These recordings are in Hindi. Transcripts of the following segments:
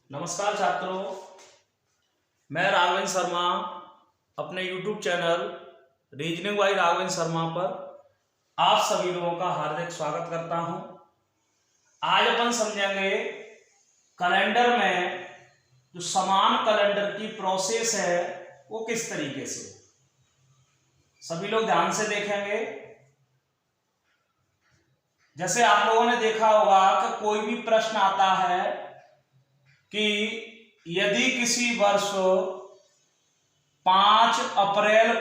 नमस्कार छात्रों, मैं राघवेंद्र शर्मा अपने YouTube channel reasoning bye Raghavendra Sharma पर आप सभी लोगों का हार्दिक स्वागत करता हूं। आज अपन समझेंगे कैलेंडर में जो समान कैलेंडर की प्रोसेस है वो किस तरीके से। सभी लोग ध्यान से देखेंगे। जैसे आप लोगों ने देखा होगा कि कोई भी प्रश्न आता है कि यदि किसी वर्ष 5 अप्रैल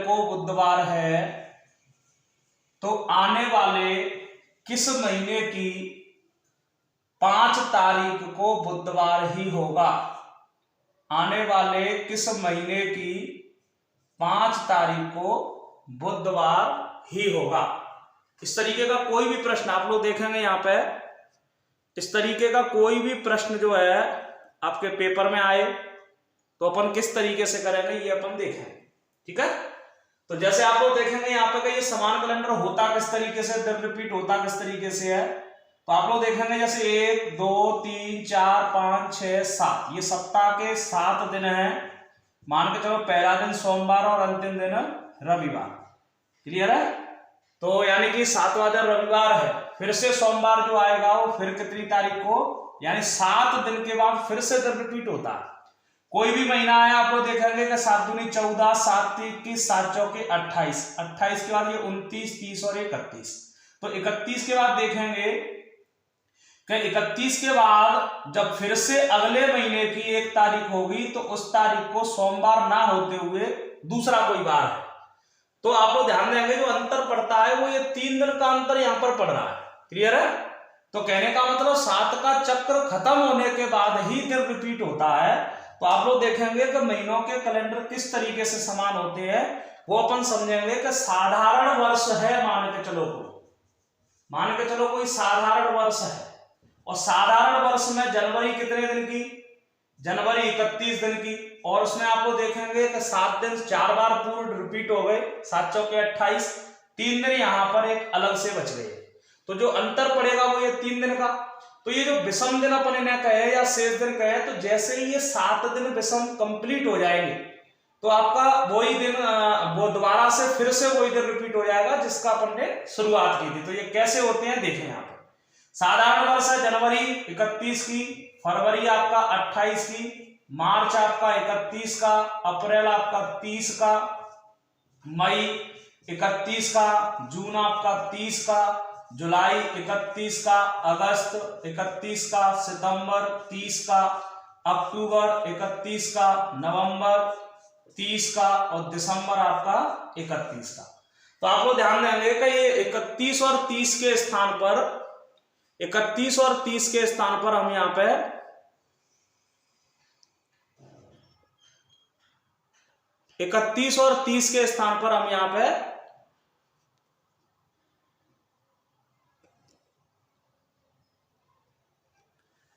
को बुधवार है तो आने वाले किस महीने की 5 तारीख को बुधवार ही होगा। आने वाले किस महीने की 5 तारीख को बुधवार ही होगा। इस तरीके का कोई भी प्रश्न आप लोग देखेंगे यहाँ पे, इस तरीके का कोई भी प्रश्न जो है आपके पेपर में आए तो अपन किस तरीके से करेंगे ये अपन देखेंगे। ठीक है, तो जैसे आप लोग देखेंगे यहाँ पे कि ये समान कैलेंडर होता किस तरीके से, रिपीट होता किस तरीके से है। तो आप लोग देखेंगे जैसे 1 2 3 4 5 6 7 ये सप्ताह के 7 दिन है। मान के चलो पहला दिन सोमवार और अंतिम दिन रविवार। क्लियर है? तो यानी कि 7वां दिन रविवार है, फिर से सोमवार जो आएगा वो फिर कितनी तारीख को, यानी 7 दिन के बाद फिर से रिपीट होता है। कोई भी महीना है आप लोग देखेंगे कि 7 दूनी 14, 7 तीन 21, 7 चौके 28, 28 के बाद ये 29, 30 और 31। तो 31 के बाद देखेंगे कि 31 के बाद जब फिर से अगले महीने की 1 तारीख होगी तो उस तारीख को सोमवार ना होते हुए दूसरा कोई बार है। तो आप लोग ध्यान देंगे जो अंतर पड़ता है वो ये 3 दिन का अंतर यहां पर पड़ रहा है। क्लियर है? तो कहने का मतलब 7 का चक्र खत्म होने के बाद ही दिन रिपीट होता है। तो आप लोग देखेंगे कि महीनों के कैलेंडर किस तरीके से समान होते हैं वो अपन समझेंगे कि साधारण वर्ष है, मान के चलो कोई साधारण वर्ष है और साधारण वर्ष में जनवरी कितने दिन की, जनवरी 31 दिन की, और उसमें आप लोग देखेंगे कि 7 दिन 4 बार पूर्ण रिपीट हो गए, 7 चौके 28, 3 दिन यहां पर एक अलग से बच गए। तो जो अंतर पड़ेगा वो ये 3 दिन का। तो ये जो विषम दिन अपन इन्हें कहे या शेष दिन कहे, तो जैसे ही ये 7 दिन विषम कंप्लीट हो जाएंगे तो आपका वही दिन वो दोबारा से फिर से वही दिन रिपीट हो जाएगा जिसका अपन ने शुरुआत की थी। तो ये कैसे होते हैं देखें यहाँ पर। साधारण वर्ष है जनवरी 31 की, फरवरी आपका 28 की, मार्च आपका 31 का, अप्रैल आपका 30 का, मई 31 का, जून आपका 30 का, जुलाई 31 का, अगस्त 31 का, सितंबर 30 का, अक्टूबर 31 का, नवंबर 30 का और दिसंबर आपका 31 का। तो आप लोग ध्यान देंगे कि ये 31 और 30 के स्थान पर, 31 और 30 के स्थान पर हम यहां पे 31 और 30 के स्थान पर हम यहां पे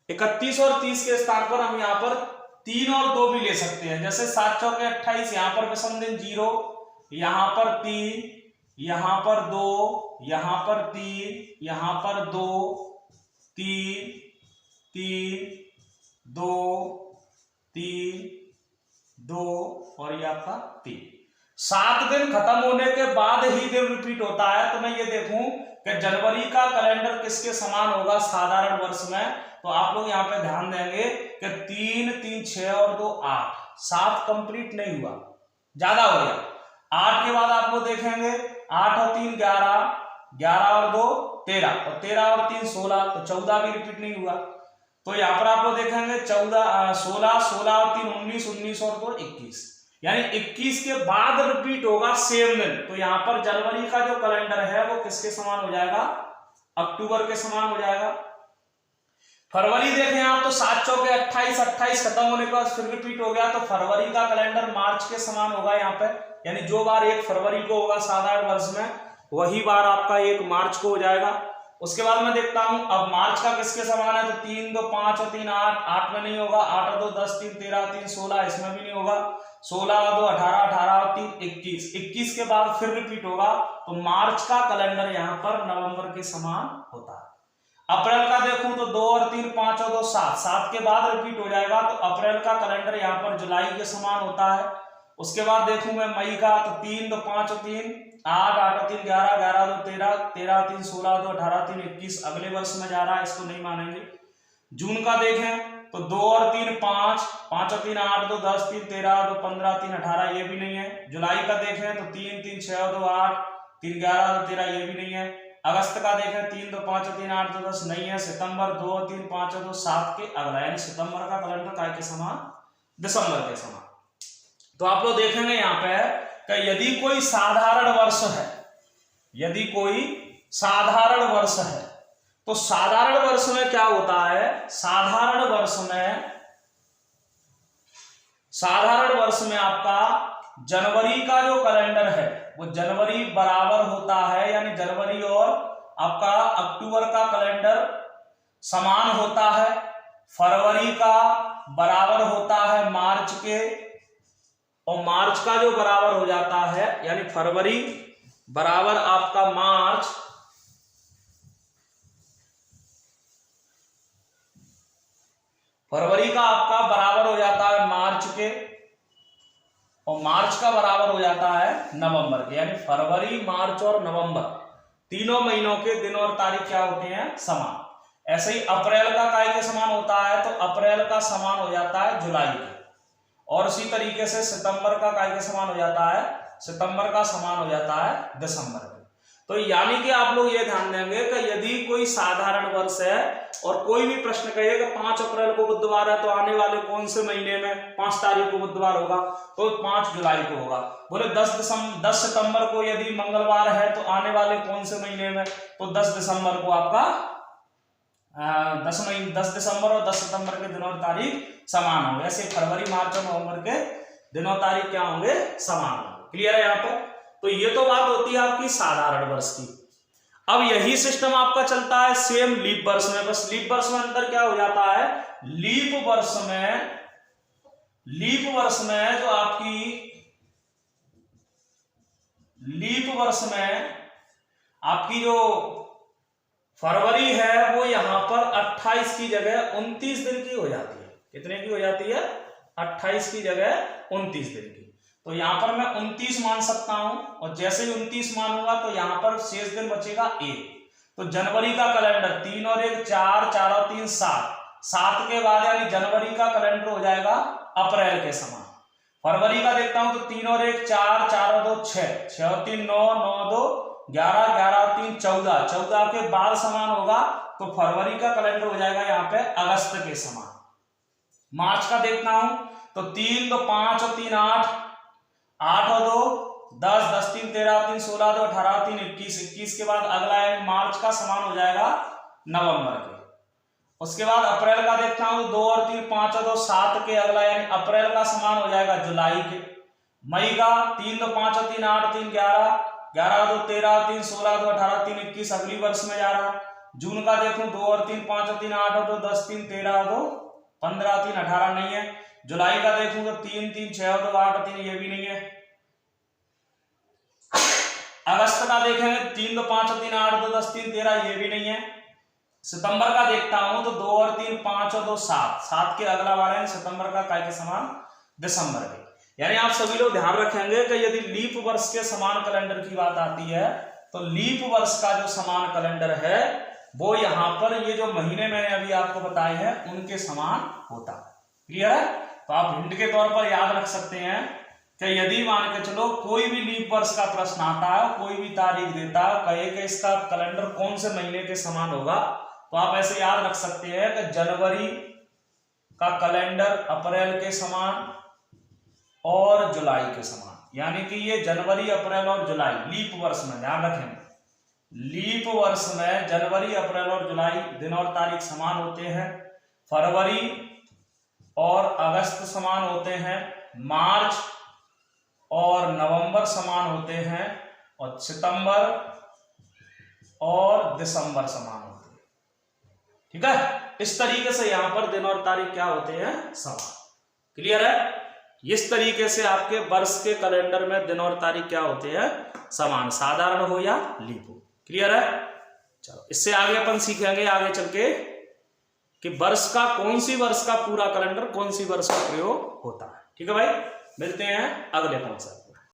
31 और 30 के स्थान पर हम यहां पर 3 और 2 भी ले सकते हैं। जैसे 7 चौके 28, यहां पर विषम दिन 0, यहां पर 3, यहां पर 2, यहां पर 3, यहां पर 2, 3 3 2 3 2 और ये आपका 3। 7 दिन खत्म होने के बाद ही दिन रिपीट होता है। तो मैं ये देखूं कि जनवरी का कैलेंडर किसके समान होगा साधारण वर्ष में, तो आप लोग यहाँ पे ध्यान देंगे कि 3 3 6 और 2 8, 7 कंप्लीट नहीं हुआ, ज्यादा हो गया। 8 के बाद आप लोग देखेंगे 8 और 3 11, 11 और 2 13 और 13 और 3 16, तो 14 भी रिपीट नहीं हुआ। तो यहाँ पर आप लोग देखेंगे 14 16, 16 और 3 19, 19 और 2 21, यानी 21 के बाद रिपीट होगा सेम दिन। तो यहाँ पर जनवरी का जो कैलेंडर है वो किसके समान हो जाएगा, अक्टूबर के समान हो जाएगा। फरवरी देखें आप तो 7 चौके 28, 28 खत्म होने के बाद फिर रिपीट हो गया, तो फरवरी का कैलेंडर मार्च के समान होगा यहाँ पे, यानी जो बार 1 फरवरी को होगा साधारण वर्ष में वही बार आपका 1 मार्च को हो जाएगा। उसके बाद मैं देखता हूं अब मार्च का किसके समान है, तो 3 2 5 और 3 8, 8 में नहीं होगा, 8 और 2 10, 3 13, 3 16, इसमें भी नहीं होगा। 16 2 18, 18 और 3 21, 21 के बाद फिर रिपीट होगा, तो मार्च का कैलेंडर यहाँ पर नवंबर के समान होता है। अप्रैल का देखूं तो 2 और 3 5 और 2 7, 7 के बाद रिपीट हो जाएगा, तो अप्रैल का कैलेंडर यहाँ पर जुलाई के समान होता है। उसके बाद देखूं मैं मई का, तो 3 2 5 और 3 8, 8 और 3 11, 11 2 13, 13 3 16 2 18 3 21, अगले वर्ष में जा रहा है, इसको नहीं मानेंगे। जून का देखें तो 2 और 3 5, 5 और 3 8, 2 10, 3 13, 2 15, 3 18, ये भी नहीं है। जुलाई का देखें तो 3 3 6 और 2 8, 3 11, 2 13, ये भी नहीं है। अगस्त का देखें 3 2 5 और 3 8, 2 10, नहीं है। सितंबर 2 और 3 5 और 2 7 के अगला, यानी सितंबर का कैलेंडर काय के समान, दिसंबर के समान। तो आप लोग देखेंगे यहाँ पे कि यदि कोई साधारण वर्ष है, यदि कोई साधारण वर्ष है, तो साधारण वर्ष में क्या होता है, साधारण वर्ष में आपका जनवरी का जो कैलेंडर है वो जनवरी बराबर होता है, यानी जनवरी और आपका अक्टूबर का कैलेंडर समान होता है। फरवरी का बराबर होता है मार्च के, और मार्च का जो बराबर हो जाता है, यानी फरवरी बराबर आपका मार्च, फरवरी का आपका बराबर हो जाता है मार्च के, और मार्च का बराबर हो जाता है नवंबर के, यानी फरवरी मार्च और नवंबर तीनों महीनों के दिन और तारीख क्या होते हैं, समान। ऐसे ही अप्रैल का काय के समान होता है, तो अप्रैल का समान हो जाता है जुलाई के, और उसी तरीके से सितंबर का काय के समान हो जाता है, सितंबर का समान हो जाता है दिसंबर के। तो यानी कि आप लोग ये ध्यान देंगे कि यदि कोई साधारण वर्ष है और कोई भी प्रश्न कहिएगा 5 अप्रैल को बुधवार है, तो आने वाले कौन से महीने में 5 तारीख को बुधवार होगा, तो 5 जुलाई को होगा। बोले 10 सितंबर को यदि मंगलवार है, तो आने वाले कौन से महीने में, तो 10 दिसंबर को आपका 10 दिसंबर और 10 सितंबर के दिन और तारीख समान होंगे। ऐसे फरवरी मार्च और नवंबर के दिन और तारीख क्या होंगे, समान होंगे। क्लियर है यहाँ पर? तो ये तो बात होती है आपकी साधारण वर्ष की। अब यही सिस्टम आपका चलता है सेम लीप वर्ष में, बस लीप वर्ष में अंतर क्या हो जाता है, लीप वर्ष में जो आपकी लीप वर्ष में आपकी जो फरवरी है वो यहां पर 28 की जगह 29 दिन की हो जाती है। कितने की हो जाती है, 28 की जगह 29 दिन की। तो यहां पर मैं 29 मान सकता हूं, और जैसे ही 29 मानूंगा तो यहां पर शेष दिन बचेगा 1। तो जनवरी का कैलेंडर 3 और 1 4, 4 और 3 7, 7 के बाद यानी जनवरी का कैलेंडर हो जाएगा अप्रैल के समान। फरवरी का देखता हूं तो 3 और 1 4, 4 और 2 6, 6 और 3 9, 9 और 2 11, 11 और 3 14, 14 के बाद समान होगा, तो फरवरी का कैलेंडर हो जाएगा यहाँ पे अगस्त के समान। मार्च का देखता हूं तो 3 2 5 और 3 8, 8 और 2 10, 10 3 13, 3 16, 2 18, 3 21, 21 के बाद अगला यानी मार्च का समान हो जाएगा नवंबर के। उसके बाद अप्रैल का देखता हूं 2 और 3 5 और 2 7 के अगला यानी अप्रैल का समान हो जाएगा जुलाई के। मई का 3 2 5 और 3 8, 3 11, 11 2 13, 3 16, 2 18, 3 21, अगली वर्ष में जा रहा। जून का देखूं 2 और 3 5 और 3 8 और 2 10, 3 13 और 2 15, 3 18, नहीं है। जुलाई का देखूं तो 3 3 6 और 2 8 और 3, ये भी नहीं है। अगस्त का देखेंगे 3 2 5 और 3 8 2 10, 3 13, ये भी नहीं है। सितंबर का देखता हूं तो 2 और 3 5 और 2 7, 7 के अगला वाला है सितंबर का काय के समान दिसंबर के। यानी आप सभी लोग ध्यान रखेंगे कि यदि लीप वर्ष के समान कैलेंडर की बात आती है, तो लीप वर्ष का जो समान कैलेंडर है वो यहां पर ये जो महीने मैंने अभी आपको बताए हैं उनके समान होता है। क्लियर है? तो आप हिंट के तौर पर याद रख सकते हैं कि यदि मान के चलो कोई भी लीप वर्ष का प्रश्न आता है, कोई भी तारीख देता है, कहे कि इसका कैलेंडर कौन से महीने के समान होगा, तो आप ऐसे याद रख सकते हैं कि जनवरी का कैलेंडर अप्रैल के समान और जुलाई के समान, यानी कि ये जनवरी अप्रैल और जुलाई लीप वर्ष में, ध्यान रखें लीप वर्ष में जनवरी अप्रैल और जुलाई दिन और तारीख समान होते हैं। फरवरी और अगस्त समान होते हैं, मार्च और नवंबर समान होते हैं, और सितंबर और दिसंबर समान होते हैं। ठीक है? इस तरीके से यहां पर दिन और तारीख क्या होते हैं, समान। क्लियर है? इस तरीके से आपके वर्ष के कैलेंडर में दिन और तारीख क्या होते हैं, समान, साधारण हो या लीप हो। क्लियर है। चलो इससे आगे अपन सीखेंगे आगे चल के कि वर्ष का कौन सी वर्ष का पूरा कैलेंडर, कौन सी वर्ष का प्रयोग होता है। ठीक है भाई, मिलते हैं अगले फंक्शन।